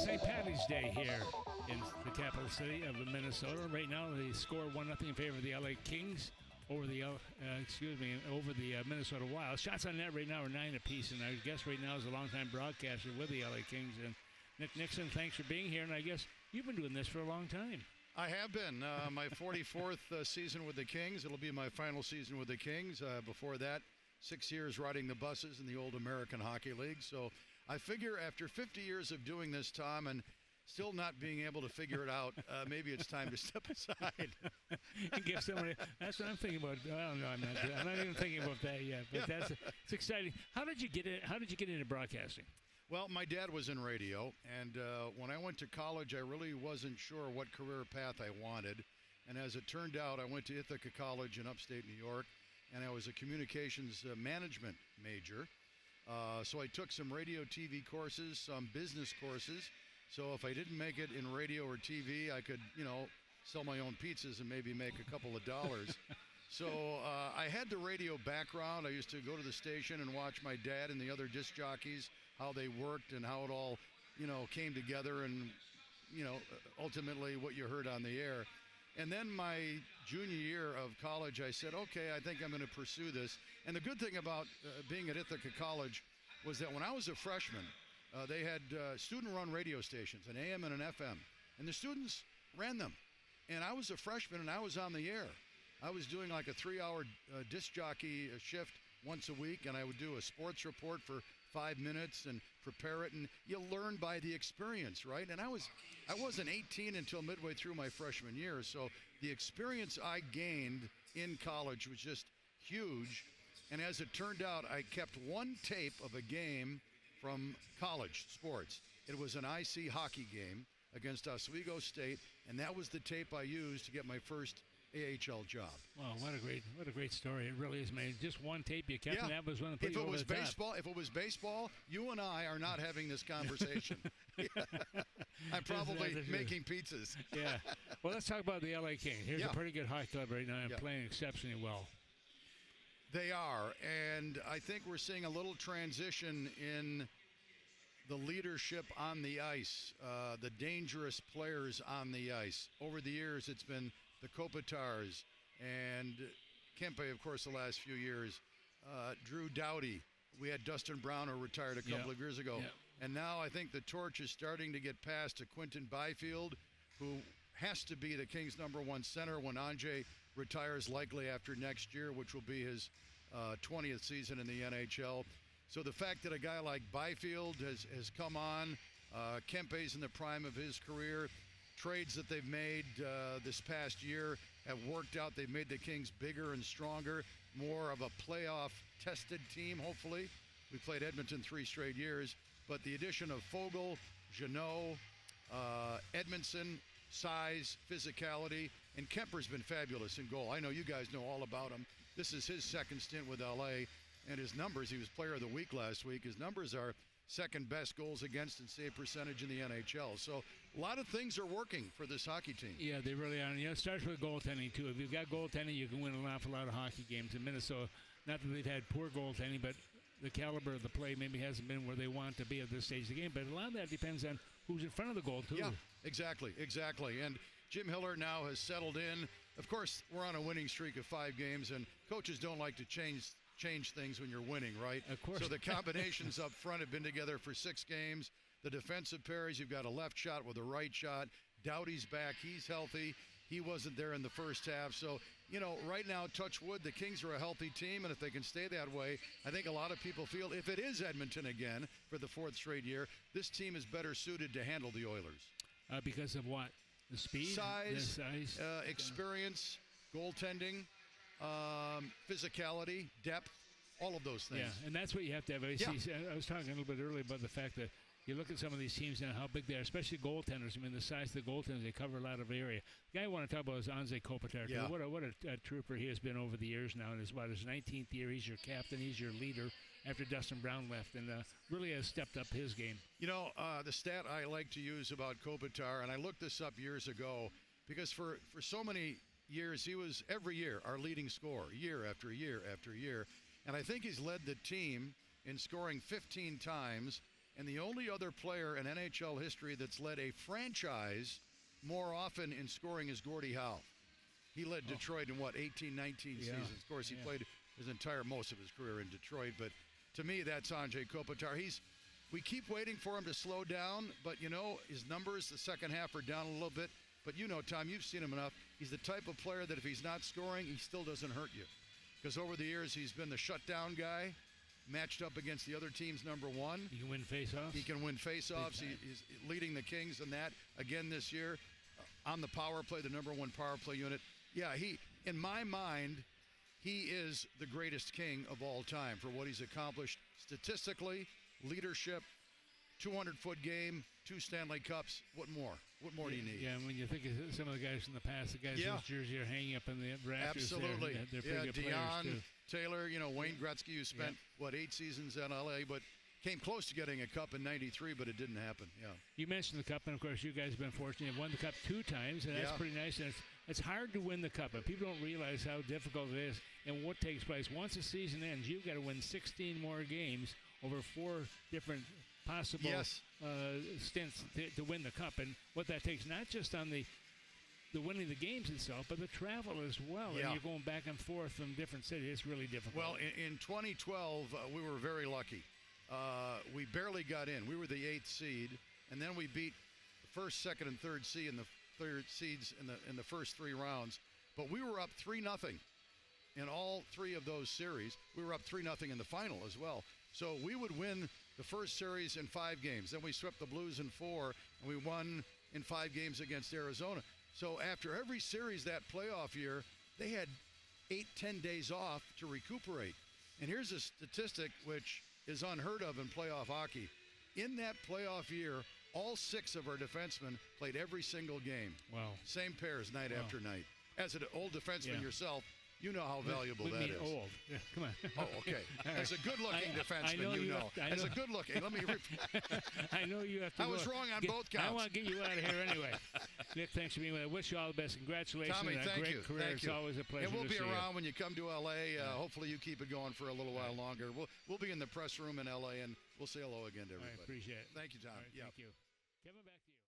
St. Patty's Day here in the capital city of Minnesota. Right now, they score 1-0 in favor of the LA Kings over the Minnesota Wild. Shots on net right now are 9 apiece, and our guest right now is a longtime broadcaster with the LA Kings. And Nick Nickson, thanks for being here. And I guess you've been doing this for a long time. I have been. My 44th season with the Kings. It'll be my final season with the Kings. Before that, 6 years riding the buses in the old American Hockey League. So I figure after 50 years of doing this, Tom, and still not being able to figure it out, maybe it's time to step aside. And give somebody. That's what I'm thinking about. Well, no, I'm not even thinking about that yet. But it's exciting. How did you get in? How did you get into broadcasting? Well, my dad was in radio, and when I went to college, I really wasn't sure what career path I wanted. And as it turned out, I went to Ithaca College in upstate New York, and I was a communications management major. So I took some radio TV courses, some business courses. So if I didn't make it in radio or TV, I could, sell my own pizzas and maybe make a couple of dollars. So I had the radio background. I used to go to the station and watch my dad and the other disc jockeys, how they worked and how it all, came together and, ultimately what you heard on the air. And then my junior year of college, I said, okay, I think I'm going to pursue this. And the good thing about being at Ithaca College was that when I was a freshman, they had student-run radio stations, an AM and an FM, and the students ran them. And I was a freshman, and I was on the air. I was doing like a 3-hour disc jockey shift once a week, and I would do a sports report for 5 minutes and prepare it, and you learn by the experience, right? And I wasn't 18 until midway through my freshman year, so the experience I gained in college was just huge. And as it turned out, I kept one tape of a game from college sports. It was an IC hockey game against Oswego State, and that was the tape I used to get my first AHL job. Wow, what a great story. It really is, man. Just one tape you kept, and that was one that put you over the top. If it was baseball, you and I are not having this conversation. I'm probably making pizzas. Yeah. Well, let's talk about the LA Kings. Here's a pretty good hockey club right now and playing exceptionally well. They are, and I think we're seeing a little transition in the leadership on the ice, the dangerous players on the ice. Over the years, it's been the Kopitars and Kempe, of course, the last few years. Drew Doughty. We had Dustin Brown, who retired a couple of years ago. Yeah. And now I think the torch is starting to get passed to Quinton Byfield, who has to be the Kings' #1 center when Anže retires, likely after next year, which will be his 20th season in the NHL. So the fact that a guy like Byfield has come on, Kempe's in the prime of his career, trades that they've made this past year have worked out. They've made the Kings bigger and stronger, more of a playoff-tested team, hopefully. We played Edmonton 3 straight years, but the addition of Foegele, Jeannot, Edmondson, size, physicality, and Kemper's been fabulous in goal. I know you guys know all about him. This is his second stint with LA, and his numbers, he was player of the week last week, his numbers are second best goals against and save percentage in the NHL. So a lot of things are working for this hockey team. Yeah, they really are. And, it starts with goaltending, too. If you've got goaltending, you can win an awful lot of hockey games. In Minnesota, not that they've had poor goaltending, but the caliber of the play maybe hasn't been where they want to be at this stage of the game. But a lot of that depends on who's in front of the goal, too. Yeah, exactly. And Jim Hiller now has settled in. Of course, we're on a winning streak of 5 games, and coaches don't like to change things when you're winning, right? Of course. So the combinations up front have been together for 6 games. The defensive pairs, you've got a left shot with a right shot. Doughty's back. He's healthy. He wasn't there in the first half. So, right now, touch wood, the Kings are a healthy team, and if they can stay that way, I think a lot of people feel if it is Edmonton again for the 4th straight year, this team is better suited to handle the Oilers. Because of what? The speed? Size. Experience, goaltending, physicality, depth, all of those things. Yeah, and that's what you have to have. I was talking a little bit earlier about the fact that you look at some of these teams and how big they are, especially goaltenders. I mean, the size of the goaltenders, they cover a lot of area. The guy I want to talk about is Anze Kopitar. Yeah. What a trooper he has been over the years now. And it's about his 19th year. He's your captain. He's your leader after Dustin Brown left, and really has stepped up his game. The stat I like to use about Kopitar, and I looked this up years ago, because for so many years, he was every year our leading scorer, year after year after year. And I think he's led the team in scoring 15 times and the only other player in NHL history that's led a franchise more often in scoring is Gordie Howe. He led Detroit in, 18, 19 seasons. Of course, he played most of his career in Detroit, but to me, that's Andrei Kopitar. We keep waiting for him to slow down, but, his numbers the second half are down a little bit. But Tom, you've seen him enough. He's the type of player that if he's not scoring, he still doesn't hurt you. Because over the years, he's been the shutdown guy, matched up against the other team's number one. He can win faceoffs. He can win faceoffs. He's leading the Kings in that again this year. On the power play, the number one power play unit. Yeah, in my mind, he is the greatest King of all time for what he's accomplished statistically, leadership, 200-foot game, 2 Stanley Cups. What more? What more do you need? Yeah, when you think of some of the guys from the past, the guys whose jersey are hanging up in the rafters. Absolutely. They're pretty good Deion, players, too. Taylor, Wayne Gretzky, who spent, 8 seasons in L.A., but came close to getting a cup in '93, but it didn't happen. Yeah. You mentioned the cup, and of course, you guys have been fortunate. You've won the cup 2 times, and that's pretty nice. And it's hard to win the cup, but people don't realize how difficult it is and what takes place. Once the season ends, you've got to win 16 more games over 4 different possible stints to win the cup. And what that takes, not just on the winning the games itself, but the travel as well. Yeah. And you're going back and forth from different cities. It's really difficult. Well, in 2012, we were very lucky. We barely got in. We were the 8th seed, and then we beat the 1st, 2nd, and 3rd seed and the 3rd seeds in the first 3 rounds. But we were up 3-0 in all 3 of those series. We were up 3-0 in the final as well. So we would win the first series in 5 games. Then we swept the Blues in 4, and we won in 5 games against Arizona. So after every series that playoff year, they had 8-10 days off to recuperate. And here's a statistic which is unheard of in playoff hockey. In that playoff year, all 6 of our defensemen played every single game. Wow. Same pairs night after night. As an old defenseman yourself, you know how valuable that is. Old. Yeah, come on. Oh, okay. As a good-looking defenseman, you know. As a good-looking, let me. I know you have to. I was wrong on both counts. I want to get you out of here anyway. Nick, thanks for being with us. I wish you all the best. Congratulations Tommy, on a great career. It's always a pleasure. And we'll to be see around you. when you come to L.A. Hopefully you keep it going for a little while longer. We'll be in the press room in L.A. and we'll say hello again to everybody. I appreciate it. Thank you, Tom. Right, thank you. Kevin, back to you.